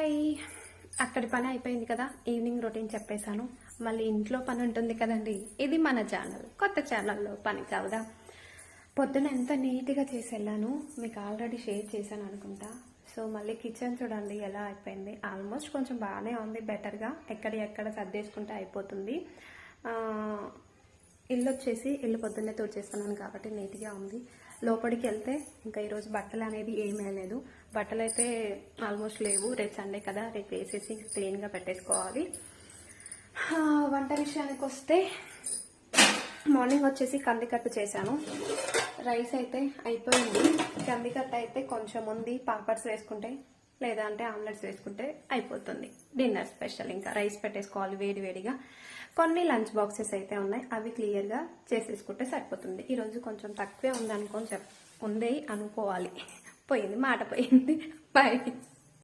Hi. అక్కడి పని అయిపోయింది కదా, ఈవినింగ్ రొటీన్ చెప్పేశాను. మళ్ళీ ఇంట్లో పని ఉంటుంది కదండి. ఇది మన ఛానల్, కొత్త ఛానల్లో పని కావుదా. పొద్దున ఎంత నీట్గా చేసి వెళ్ళాను, మీకు ఆల్రెడీ షేర్ చేశాను అనుకుంటా. సో మళ్ళీ కిచెన్ చూడండి ఎలా అయిపోయింది. ఆల్మోస్ట్ కొంచెం బాగానే ఉంది, బెటర్గా. ఎక్కడ సర్దేసుకుంటే అయిపోతుంది. ఇల్లు వచ్చేసి పొద్దున్నే తుడిచేస్తున్నాను కాబట్టి నీట్గా ఉంది. లోపలికి వెళ్తే ఇంకా ఈరోజు బట్టలు అనేది ఏమీ లేదు. బట్టలు అయితే ఆల్మోస్ట్ లేవు, రేపు సండే కదా, రేపు వేసేసి క్లీన్గా పెట్టేసుకోవాలి. వంట విషయానికి వస్తే మార్నింగ్ వచ్చేసి కందికట్టు చేశాను. రైస్ అయితే అయిపోయింది, కందికట్టు అయితే కొంచెం ఉంది. పాపడ్స్ వేసుకుంటే లేదా అంటే ఆమ్లెట్స్ వేసుకుంటే అయిపోతుంది. డిన్నర్ స్పెషల్ ఇంకా రైస్ పెట్టేసుకోవాలి వేడివేడిగా. కొన్ని లంచ్ బాక్సెస్ అయితే ఉన్నాయి, అవి క్లియర్గా చేసేసుకుంటే సరిపోతుంది. ఈరోజు కొంచెం తక్కువే ఉంది అనుకోవాలి. పోయింది, మాట పోయింది. బాయ్.